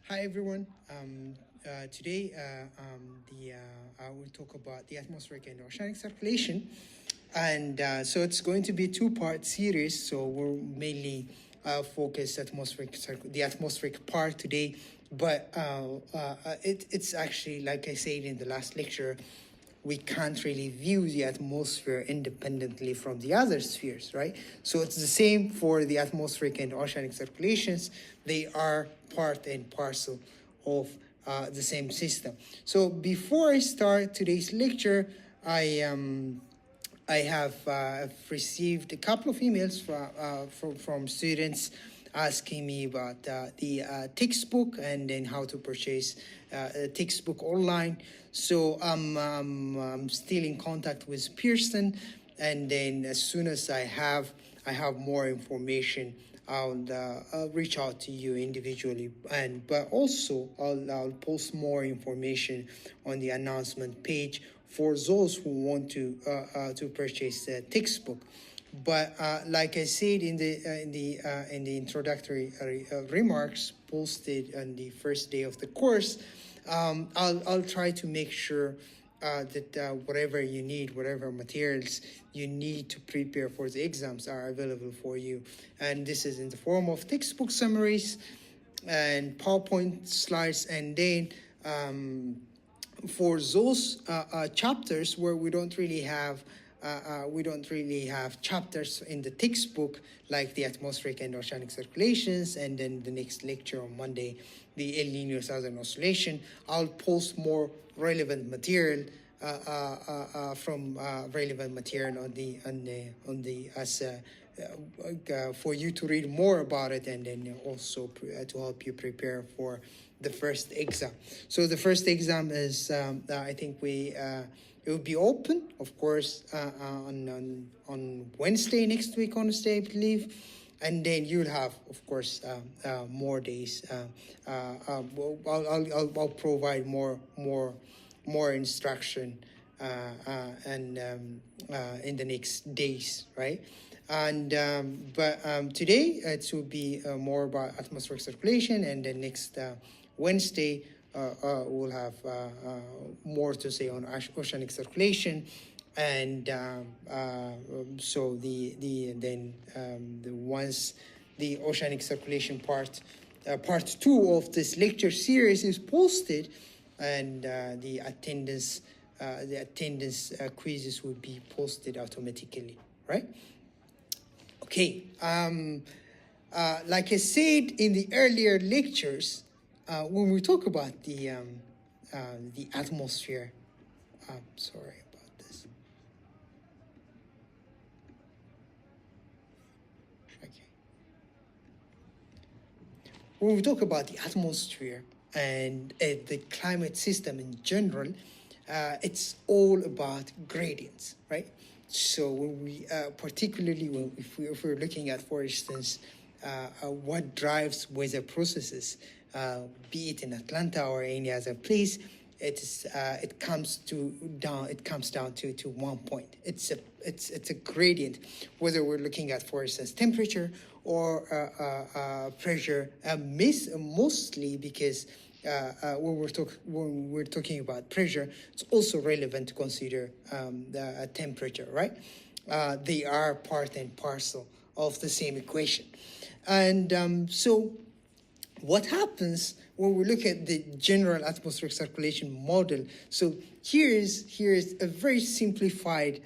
Hi everyone. Today, I will talk about the atmospheric and oceanic circulation, and so it's going to be a two-part series. So we'll mainly focus the atmospheric part today, but it's actually, like I said in the last lecture, we can't really view the atmosphere independently from the other spheres, right? So it's the same for the atmospheric and oceanic circulations. They are part and parcel of the same system. So before I start today's lecture, I have received a couple of emails from students asking me about the textbook and then how to purchase a textbook online. So I'm still in contact with Pearson, and then as soon as I have more information, I'll reach out to you individually, but also I'll post more information on the announcement page for those who want to purchase a textbook. But like I said in the introductory remarks posted on the first day of the course, I'll try to make sure that whatever you need, whatever materials you need to prepare for the exams are available for you. And this is in the form of textbook summaries and PowerPoint slides, and then for those chapters where we don't really have chapters in the textbook, like the atmospheric and oceanic circulations, and then the next lecture on Monday, the El Nino Southern Oscillation. I'll post more relevant material from relevant material on the as for you to read more about it, and then also to help you prepare for the first exam. So the first exam is I think it will be open, of course, on Wednesday next week, on Wednesday, I believe, and then you'll have, of course, more days. I'll provide more instruction and in the next days, right? And but today it will be more about atmospheric circulation, and then next Wednesday we'll have more to say on oceanic circulation, and so the once the oceanic circulation part 2 of this lecture series is posted, and the attendance quizzes will be posted automatically, right? Okay. Like I said in the earlier lectures, when we talk about the atmosphere, sorry about this. Okay. When we talk about the atmosphere and the climate system in general, it's all about gradients, right? So when we, particularly if we're looking at, for instance, what drives weather processes, be it in Atlanta or any other place, it comes down to 1 point. It's a gradient, whether we're looking at, for instance, temperature or pressure, mostly because when we're talking about pressure, it's also relevant to consider the temperature, right? They are part and parcel of the same equation. And so what happens when we look at the general atmospheric circulation model? So here is a very simplified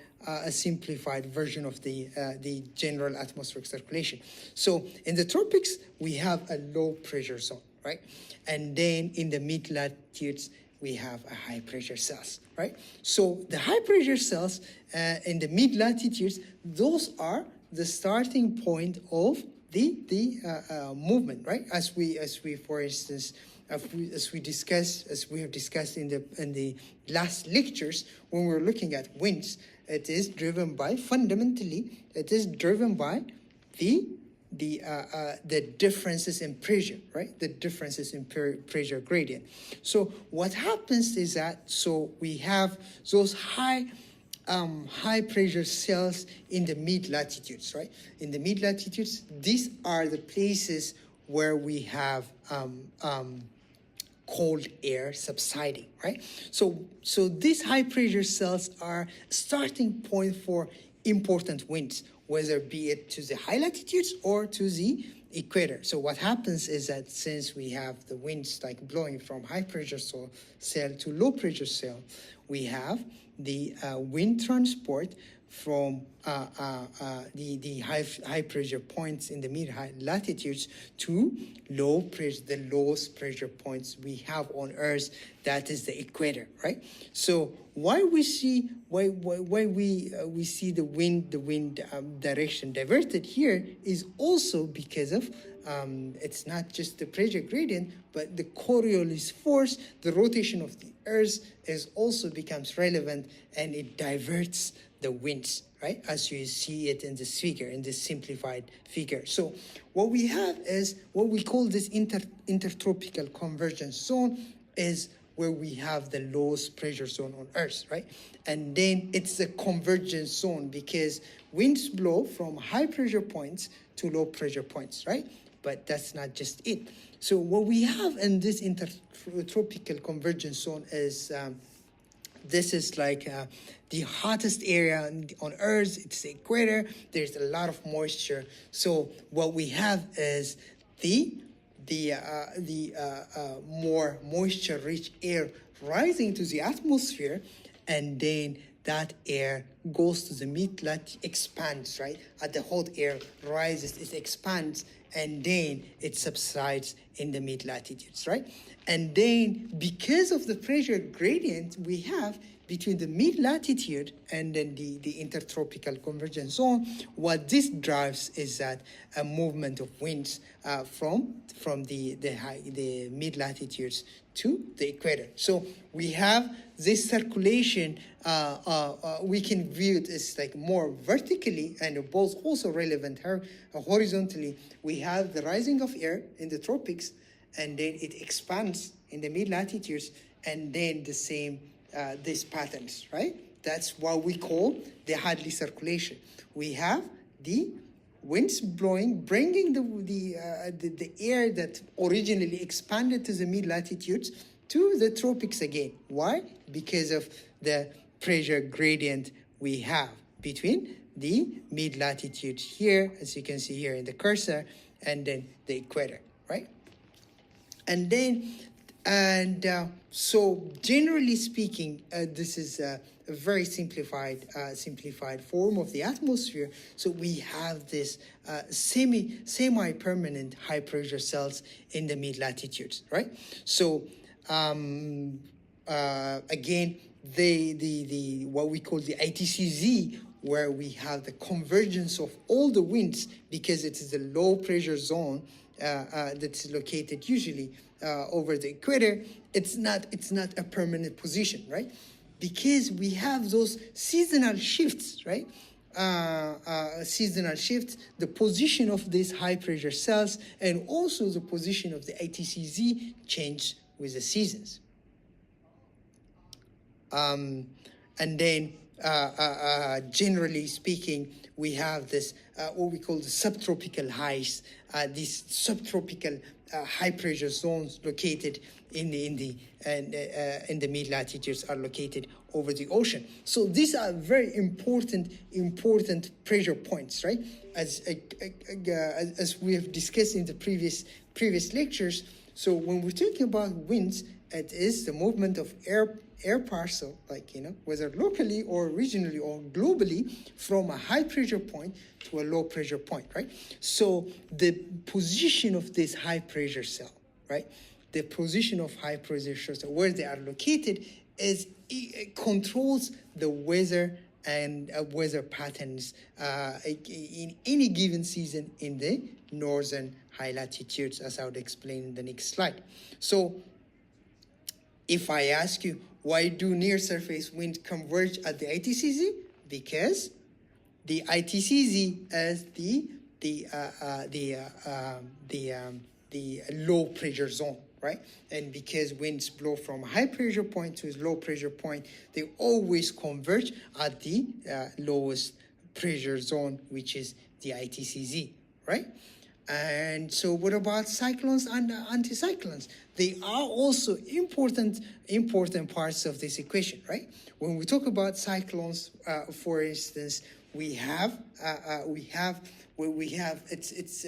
version of the general atmospheric circulation. So in the tropics, we have a low pressure zone, right? And then in the mid latitudes, we have a high pressure cells, right? So the high pressure cells in the mid latitudes, those are the starting point of the movement, right? As we for instance, as we have discussed in the last lectures, when we're looking at winds, it is driven by the differences in pressure, right? The differences in pressure gradient. So what happens is that, so we have those high pressure cells in the mid latitudes, right? In the mid latitudes, these are the places where we have cold air subsiding, right? So these high pressure cells are starting point for important winds, whether be it to the high latitudes or to the equator. So what happens is that since we have the winds like blowing from high pressure cell to low pressure cell, we have the wind transport from the high pressure points in the mid-high latitudes to the lowest pressure points we have on Earth, that is the equator, right? So why we see the wind direction diverted here is also because of it's not just the pressure gradient, but the Coriolis force, the rotation of the Earth, is also becomes relevant, and it diverts the winds, right? As you see it in this figure, in this simplified figure. So what we have is what we call this intertropical convergence zone, is where we have the lowest pressure zone on Earth, right? And then it's a convergence zone because winds blow from high pressure points to low pressure points, right? But that's not just it. So what we have in this intertropical convergence zone is this is like the hottest area on Earth. It's the equator. There's a lot of moisture. So what we have is the more moisture-rich air rising to the atmosphere, and then that air goes to the mid-latitude, expands, right? As the hot air rises, it expands, and then it subsides in the mid-latitudes, right? And then because of the pressure gradient we have between the mid-latitude and then the intertropical convergence zone, what this drives is that a movement of winds from the mid-latitudes to the equator. So we have this circulation, we can view it as like more vertically, and both also relevant horizontally. We have the rising of air in the tropics, and then it expands in the mid-latitudes, and then the same these patterns, right? That's what we call the Hadley circulation. We have the winds blowing, bringing the air that originally expanded to the mid-latitudes to the tropics again. Why? Because of the pressure gradient we have between the mid-latitude here, as you can see here in the cursor, and then the equator, right? So generally speaking, this is a very simplified form of the atmosphere. So we have this semi-permanent high pressure cells in the mid-latitudes, right? So again, the what we call the ITCZ, where we have the convergence of all the winds, because it is a low pressure zone that's located usually over the equator. It's not a permanent position, right? Because we have those seasonal shifts, right? Seasonal shifts, the position of these high pressure cells, and also the position of the ITCZ change with the seasons. And then generally speaking, we have this what we call the subtropical highs, these subtropical high pressure zones located in the mid latitudes are located over the ocean. So these are very important pressure points, right? As we have discussed in the previous lectures. So when we're talking about winds, it is the movement of air parcel, like, whether locally or regionally or globally, from a high pressure point to a low pressure point, right? So the position of this high pressure cell, right? The position of high pressure cell, where they are located, it controls the weather and weather patterns in any given season in the northern high latitudes, as I would explain in the next slide. So if I ask you, why do near-surface winds converge at the ITCZ? Because the ITCZ is the low pressure zone, right? And because winds blow from a high pressure point to a low pressure point, they always converge at the lowest pressure zone, which is the ITCZ, right? And so what about cyclones and anticyclones? They are also important parts of this equation, right? When we talk about cyclones, for instance, we have it's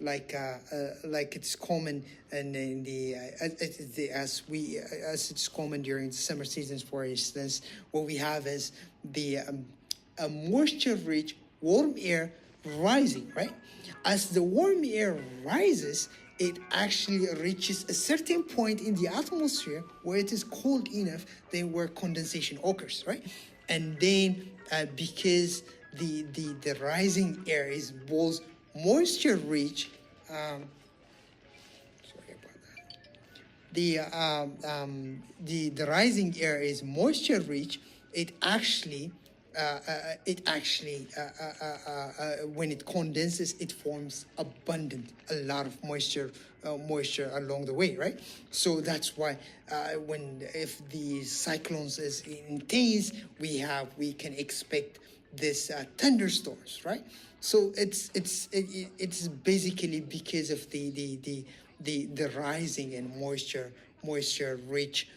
like it's common and in as it's common during the summer seasons. For instance, what we have is the a moisture-rich warm air rising, right? As the warm air rises, it actually reaches a certain point in the atmosphere where it is cold enough, then where condensation occurs, right? And then because the rising air is both moisture rich, sorry about that. The rising air is moisture rich. It actually when it condenses, it forms a lot of moisture along the way, right? So that's why if the cyclones is intense, we can expect this thunderstorms, right? So it's basically because of the rising and moisture rich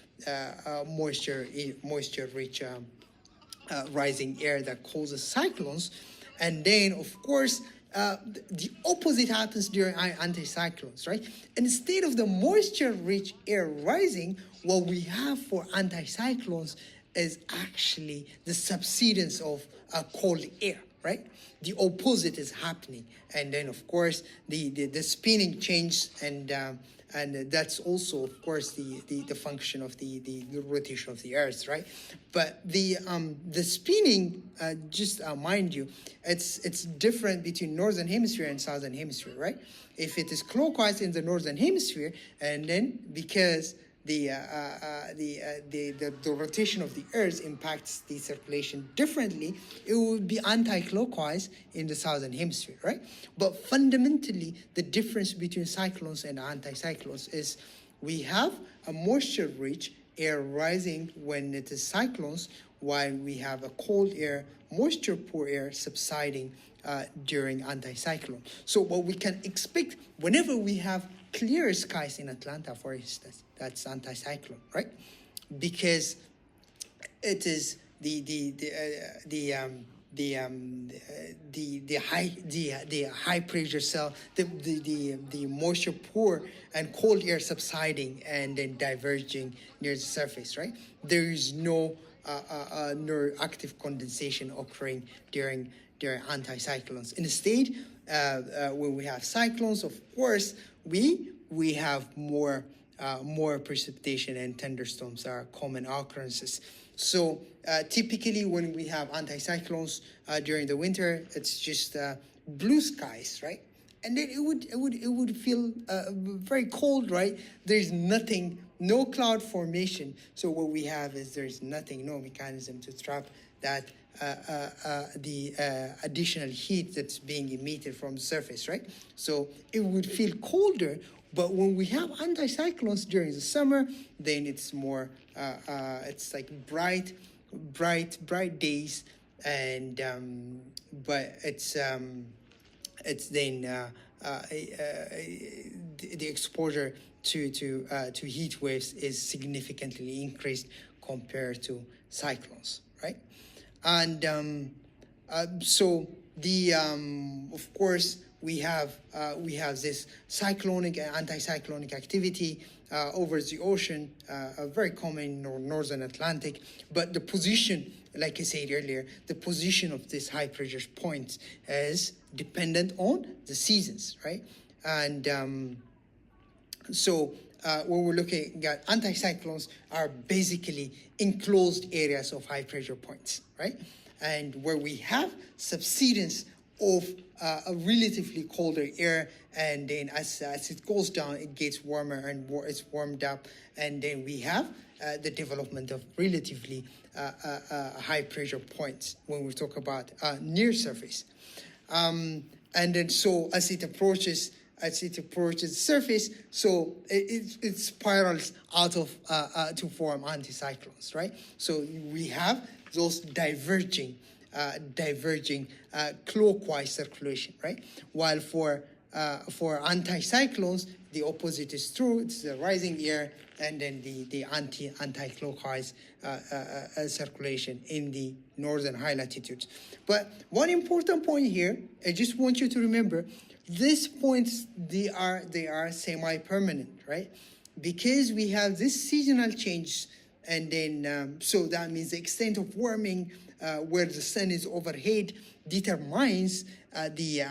rising air that causes cyclones. And then, of course, the opposite happens during anticyclones, right? Instead of the moisture-rich air rising, what we have for anticyclones is actually the subsidence of cold air, right? The opposite is happening. And then, of course, the spinning changes, and that's also, of course, the function of the rotation of the Earth, right? But the spinning, just mind you, it's different between northern hemisphere and southern hemisphere, right? If it is clockwise in the northern hemisphere, and then because the rotation of the Earth impacts the circulation differently, it would be anti-clockwise in the southern hemisphere, right? But fundamentally, the difference between cyclones and anticyclones is we have a moisture-rich air rising when it is cyclones, while we have a cold air, moisture-poor air subsiding during anticyclone. So what we can expect whenever we have clear skies in Atlanta, for instance, that's anticyclone, right? Because it is the high pressure cell, the moisture poor and cold air subsiding and then diverging near the surface, right? There is no active condensation occurring during anticyclones. Instead, when we have cyclones, of course, we have more precipitation, and thunderstorms are common occurrences. So typically when we have anticyclones during the winter, it's just blue skies, right? And then it would feel very cold, right? There's nothing, no cloud formation. So what we have is there's nothing, no mechanism to trap that the additional heat that's being emitted from the surface, right? So it would feel colder. But when we have anticyclones during the summer, then it's more, it's like bright days, and but it's then the exposure to heat waves is significantly increased compared to cyclones, right? And so the of course we have this cyclonic and anticyclonic activity over the ocean, very common in northern Atlantic. But the position, like I said earlier, the position of this high pressure points is dependent on the seasons, right? And so when we're looking at anticyclones are basically enclosed areas of high pressure points, right? And where we have subsidence of a relatively colder air, and then as it goes down, it gets warmer and it's warmed up, and then we have the development of relatively high pressure points when we talk about near surface. And then so as it approaches the surface, so it spirals out of to form anticyclones, right? So we have those diverging clockwise circulation, right? While for for anticyclones, the opposite is true. It's the rising air and then the anti-clockwise circulation in the northern high latitudes. But one important point here, I just want you to remember, these points, they are semi-permanent, right? Because we have this seasonal change, and then so that means the extent of warming where the sun is overhead determines the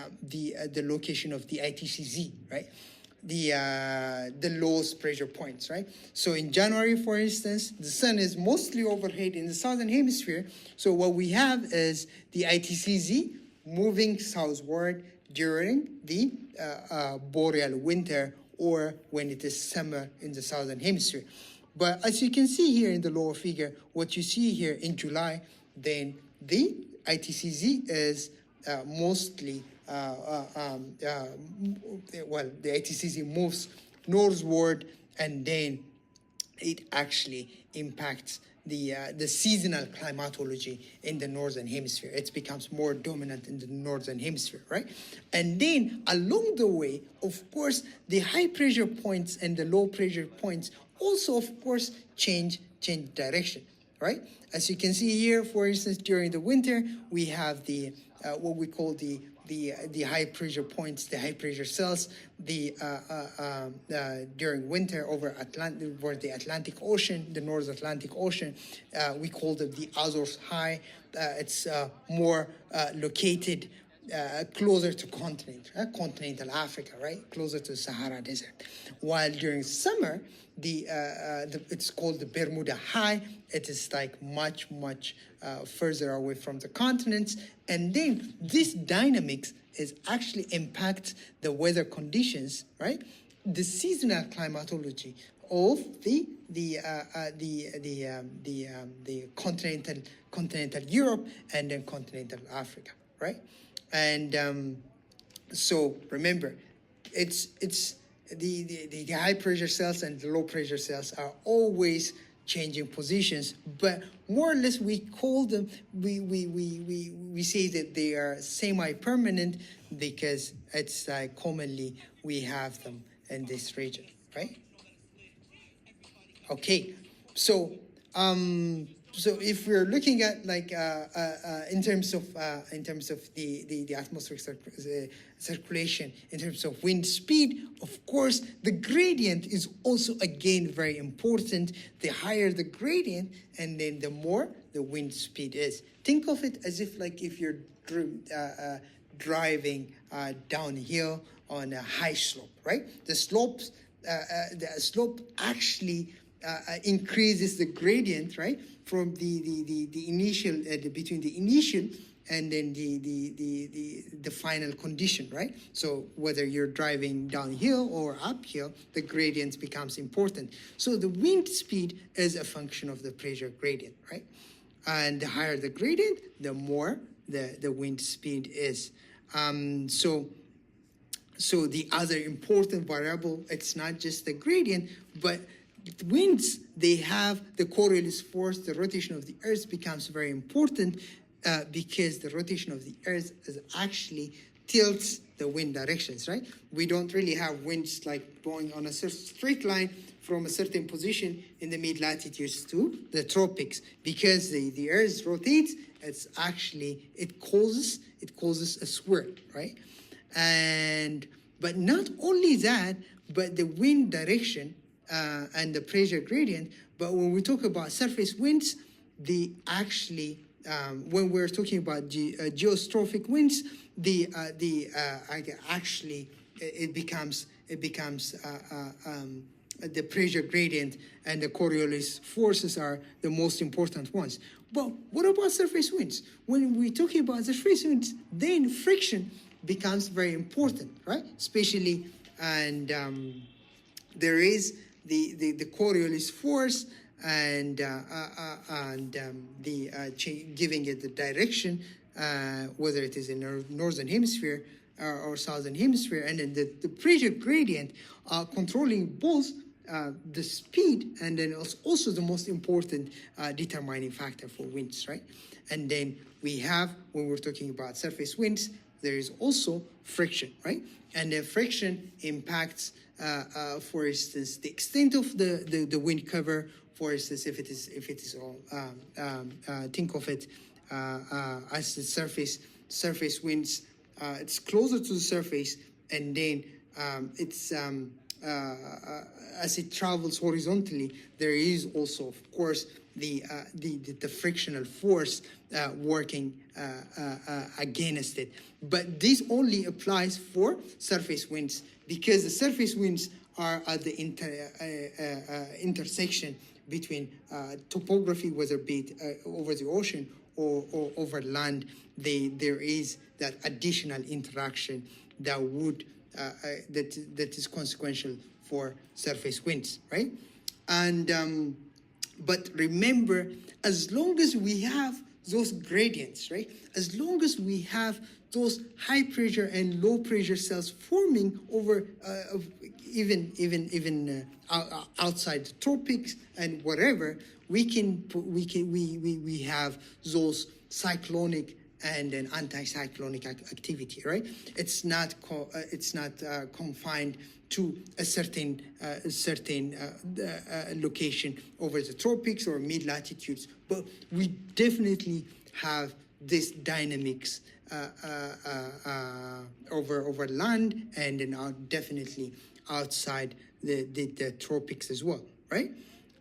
location of the ITCZ, right? The lowest pressure points, right? So in January, for instance, the sun is mostly overhead in the southern hemisphere. So what we have is the ITCZ moving southward during the boreal winter, or when it is summer in the southern hemisphere. But as you can see here in the lower figure, what you see here in July, then the ITCZ is mostly, well, the ITCZ moves northward, and then it actually impacts the seasonal climatology in the northern hemisphere. It becomes more dominant in the northern hemisphere, right? And then along the way, of course, the high pressure points and the low pressure points also, of course, change direction, right? As you can see here, for instance, during the winter, we have the what we call the high pressure points, the high pressure cells, during winter over the Atlantic Ocean, the North Atlantic Ocean. We call them the Azores High. It's more located closer to continental Africa, right? Closer to the Sahara Desert. While during summer, it's called the Bermuda High. It is like much further away from the continents, and then this dynamics is actually impacts the weather conditions, right? The seasonal climatology of the continental Europe and then continental Africa, right? And so remember, it's the high pressure cells and the low pressure cells are always changing positions, but more or less we call them, we say that they are semi-permanent because it's like commonly we have them in this region, right? Okay, so so if we're looking at like in terms of the atmospheric circulation, in terms of wind speed, of course, the gradient is also again very important. The higher the gradient, and then the more the wind speed is. Think of it as if like if you're driving downhill on a high slope, right? The slope actually increases the gradient, right, from the initial between the initial and then the final condition, right? So whether you're driving downhill or uphill, the gradient becomes important. So the wind speed is a function of the pressure gradient, right? And the higher the gradient, the more the wind speed is. So the other important variable, it's not just the gradient, but winds, they have the Coriolis force, the rotation of the Earth becomes very important because the rotation of the Earth is actually tilts the wind directions, right? We don't really have winds like going on a straight line from a certain position in the mid-latitudes to the tropics, because the Earth rotates. It's actually, it causes a swirl, right? But not only that, but the wind direction and the pressure gradient. But when we talk about surface winds, they actually, when we're talking about geostrophic winds, actually it becomes the pressure gradient and the Coriolis forces are the most important ones. But what about surface winds? When we're talking about surface winds, then friction becomes very important, right? Especially, and there is the Coriolis force and giving it the direction, whether it is in the northern hemisphere or southern hemisphere, and then the pressure gradient controlling both the speed and then also the most important determining factor for winds, right? And then we have, when we're talking about surface winds, there is also friction, right? And the friction impacts, for instance, the extent of the wind cover. For instance, if it is all, think of it as the surface winds. It's closer to the surface, and then as it travels horizontally, there is also, of course, the frictional force working against it. But this only applies for surface winds, because the surface winds are at the intersection between topography, whether be it over the ocean or over land. There is that additional interaction that would that is consequential for surface winds, right? And but remember, as long as we have those gradients, right? As long as we have those high pressure and low pressure cells forming over even outside the tropics and whatever, we have those cyclonic and an anticyclonic activity, right? It's not confined to a certain location over the tropics or mid latitudes, but we definitely have this dynamics over land, and then definitely outside the tropics as well, right?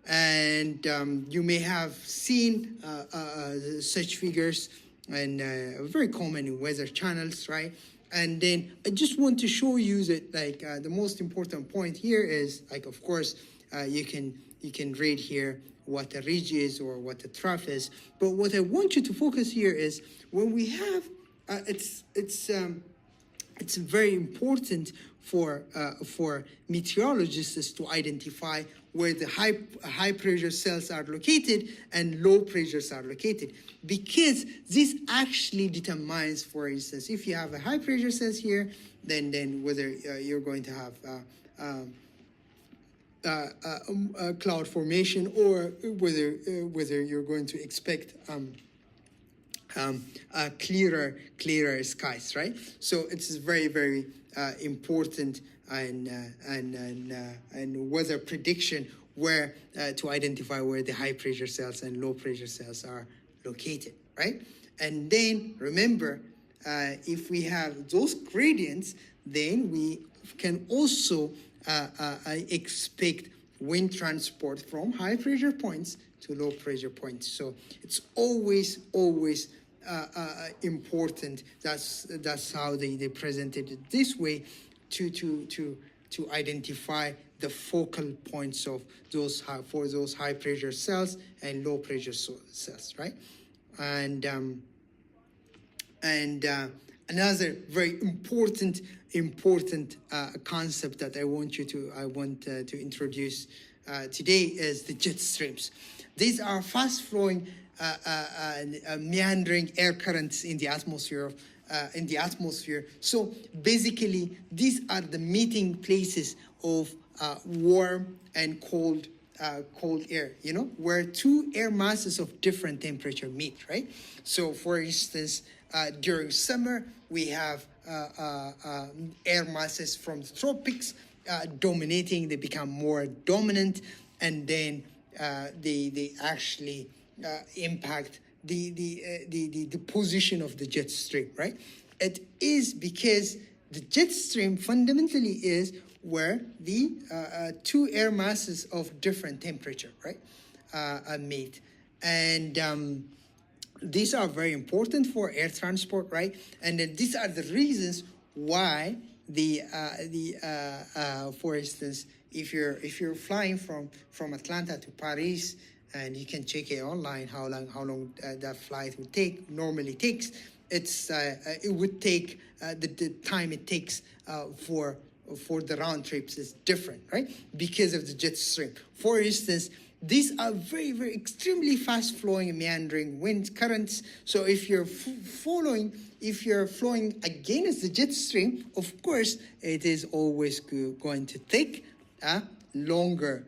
And you may have seen such figures, and very common in weather channels, right? And then I just want to show you that, like, the most important point here is, like, of course, you can read here what a ridge is or what a trough is, but what I want you to focus here is when we have it's very important for meteorologists to identify where the high pressure cells are located and low pressures are located, because this actually determines, for instance, if you have a high pressure cells here, then whether you're going to have cloud formation, or whether you're going to expect clearer skies, right? So it's very, very important and weather prediction where to identify where the high pressure cells and low pressure cells are located, right? And then remember, if we have those gradients, then we can also expect wind transport from high pressure points to low pressure points. So it's always important. That's how they presented it this way, to identify the focal points of those high pressure cells and low pressure cells, right? And another very important concept that I want to introduce today is the jet streams. These are fast-flowing, meandering air currents in the atmosphere. So basically, these are the meeting places of warm and cold air, where two air masses of different temperature meet, right? So for instance, during summer, we have air masses from the tropics dominating. They become more dominant, and then they actually impact the position of the jet stream, right? It is because the jet stream fundamentally is where the two air masses of different temperature, right, meet. And these are very important for air transport, right? And then these are the reasons why for instance, if you're flying from Atlanta to Paris, and you can check it online how long that flight would take. Normally takes, it would take the time it takes for the round trips is different, right? Because of the jet stream. For instance, these are very, very extremely fast flowing and meandering wind currents. So if you're flowing against the jet stream, of course, it is always going to take longer.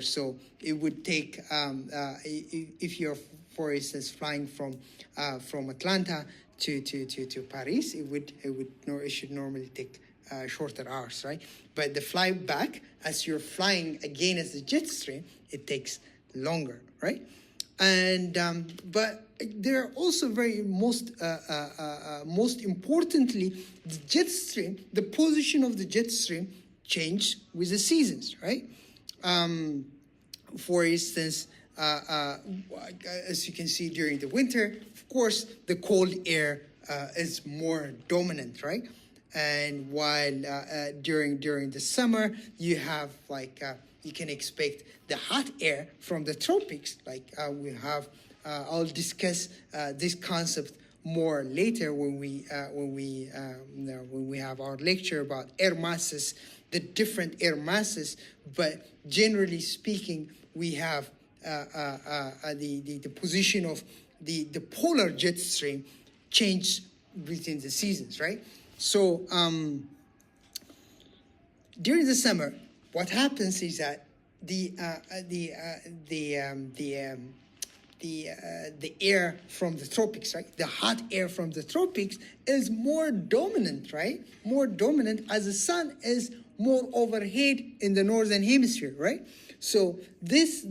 So it would take, if you're, for instance, flying from Atlanta to Paris, it should normally take shorter hours, right? But the flight back, as you're flying again as the jet stream, it takes longer, right? And but there are also most importantly, the jet stream, the position of the jet stream changed with the seasons, right? For instance, as you can see during the winter, of course, the cold air is more dominant, right? And while during the summer, you have you can expect the hot air from the tropics. I'll discuss this concept more later when we have our lecture about air masses, the different air masses. But generally speaking, we have the position of the polar jet stream change within the seasons, right? So during the summer, what happens is that the air from the tropics, right? The hot air from the tropics is more dominant, right? More dominant as the sun is more overhead in the northern hemisphere, right? So these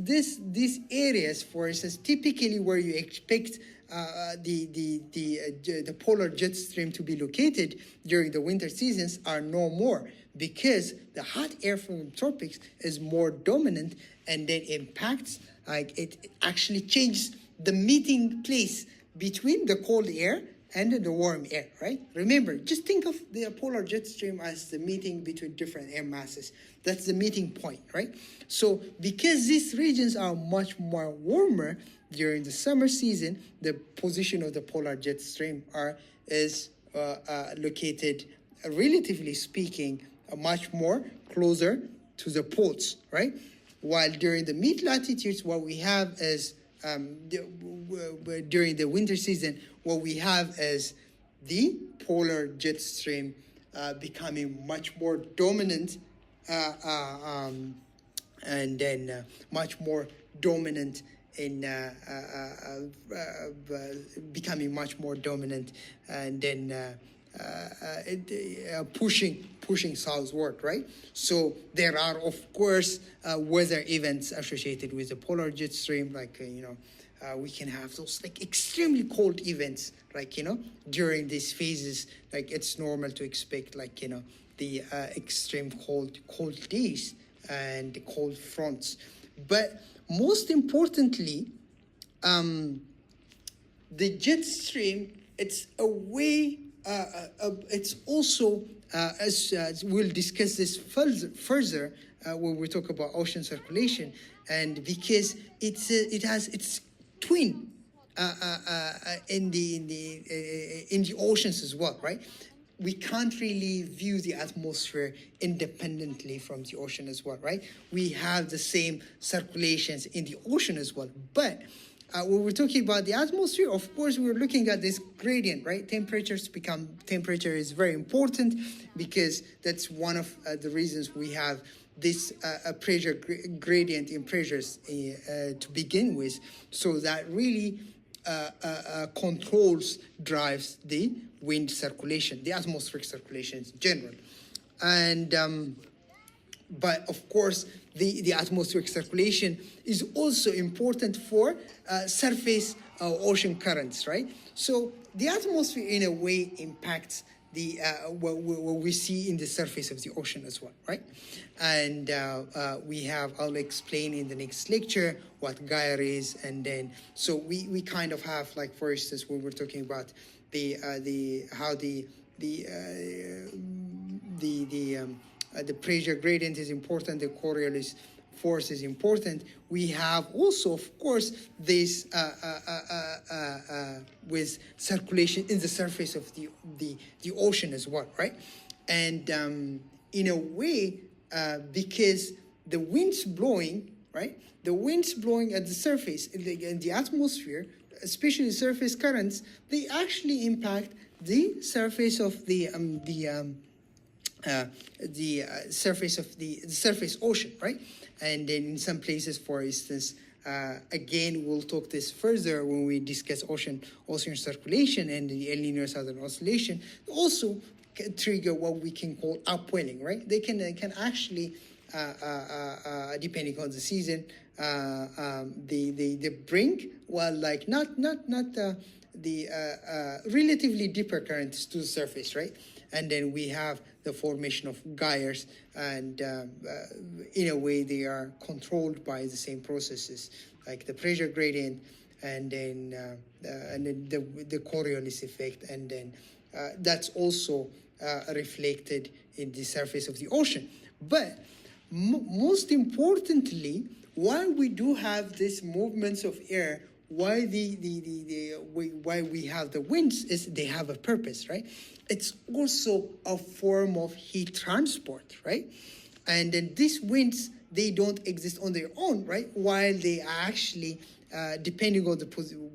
areas, for instance, typically where you expect the polar jet stream to be located during the winter seasons are no more, because the hot air from the tropics is more dominant, and then impacts, it actually changes the meeting place between the cold air and the warm air, right? Remember, just think of the polar jet stream as the meeting between different air masses. That's the meeting point, right? So because these regions are much more warmer during the summer season, the position of the polar jet stream is located, relatively speaking, much more closer to the poles, right? While during the mid latitudes, what we have is during the winter season, what we have is the polar jet stream becoming much more dominant, and then much more dominant in becoming much more dominant, and then pushing southward, right? So there are, of course, weather events associated with the polar jet stream, we can have those extremely cold events, during these phases. It's normal to expect, the extreme cold days and the cold fronts. But most importantly, the jet stream, it's a way. It's also, as we'll discuss this further when we talk about ocean circulation, and because it has its twin in the oceans as well, right? We can't really view the atmosphere independently from the ocean as well, right? We have the same circulations in the ocean as well, but when we're talking about the atmosphere, of course, we're looking at this gradient, right? Temperature is very important, because that's one of the reasons we have this pressure gradient in pressures to begin with, so that really drives the wind circulation, the atmospheric circulation in general. And but of course, the atmospheric circulation is also important for surface ocean currents, right? So the atmosphere, in a way, impacts the what we see in the surface of the ocean as well, right? And I'll explain in the next lecture what Gyre is, and then so we kind of have, for instance, when we're talking about the pressure gradient is important, the Coriolis force is important. We have also, of course, this with circulation in the surface of the ocean as well, right? And in a way, because the winds blowing, right? The winds blowing at the surface in the atmosphere, especially surface currents, they actually impact the surface of the surface ocean, right? And then in some places, for instance, Again, we'll talk this further when we discuss ocean circulation and the El Nino Southern Oscillation. Also trigger what we can call upwelling, right? They can actually, depending on the season, they bring, well, like not the relatively deeper currents to the surface, right? And then we have the formation of gyres, and in a way they are controlled by the same processes, like the pressure gradient, and then the Coriolis effect, and then that's also reflected in the surface of the ocean. But most importantly, while we do have these movements of air, why why we have the winds is they have a purpose, right? It's also a form of heat transport, right? And then these winds, they don't exist on their own, right? While they actually, depending on the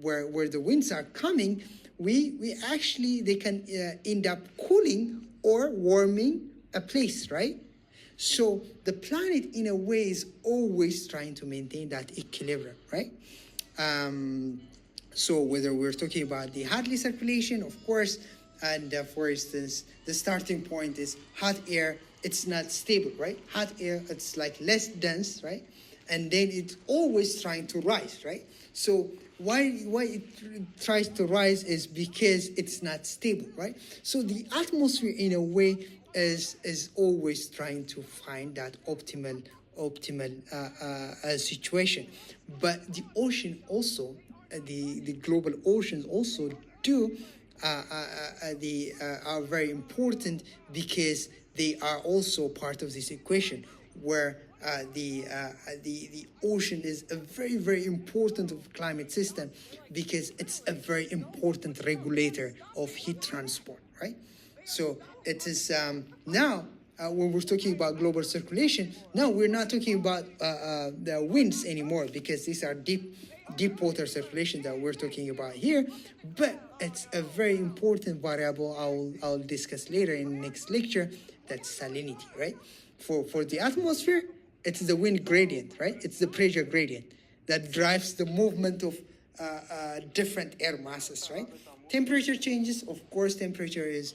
where the winds are coming, they can end up cooling or warming a place, right? So the planet, in a way, is always trying to maintain that equilibrium, right? So whether we're talking about the Hadley circulation, of course, and for instance, the starting point is hot air, it's not stable, right? Hot air, it's like less dense, right? And then it's always trying to rise, right? So why it tries to rise is because it's not stable, right? So the atmosphere, in a way, is always trying to find that optimal situation. But the ocean also, the global oceans also do are very important, because they are also part of this equation, where the ocean is a very, very important of climate system, because it's a very important regulator of heat transport, right? So it is now, when we're talking about global circulation, now we're not talking about the winds anymore, because these are deep water circulation that we're talking about here. But it's a very important variable I'll discuss later in the next lecture. That's salinity, right? For the atmosphere, it's the wind gradient, right? It's the pressure gradient that drives the movement of different air masses, right? Temperature changes, of course. Temperature is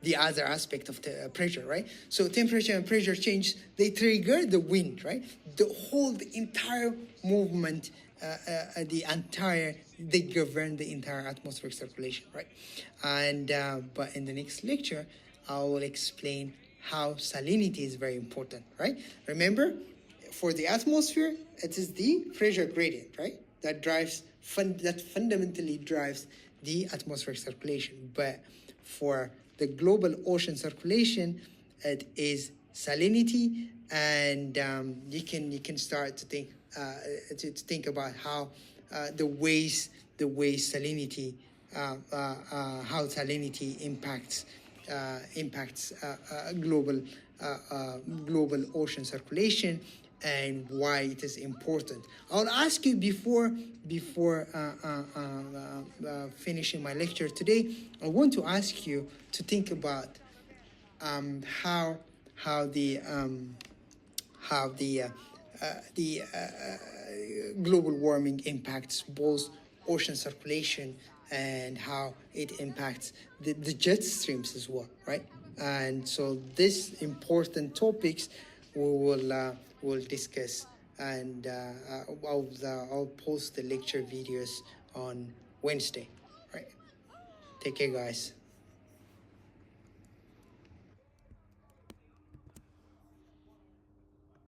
the other aspect of the pressure, right? So temperature and pressure change, they trigger the wind, right? The entire movement, they govern the entire atmospheric circulation, right? And but in the next lecture, I will explain how salinity is very important, right? Remember, for the atmosphere, it is the pressure gradient, right? That fundamentally drives the atmospheric circulation. But for the global ocean circulation, it is salinity, and you can start to think about how the ways salinity how salinity impacts global ocean circulation, and why it is important. I'll ask you before finishing my lecture today. I want to ask you to think about how the global warming impacts both ocean circulation, and how it impacts the jet streams as well, right? And so these important topics we'll discuss, and I'll post the lecture videos on Wednesday, right? Take care, guys.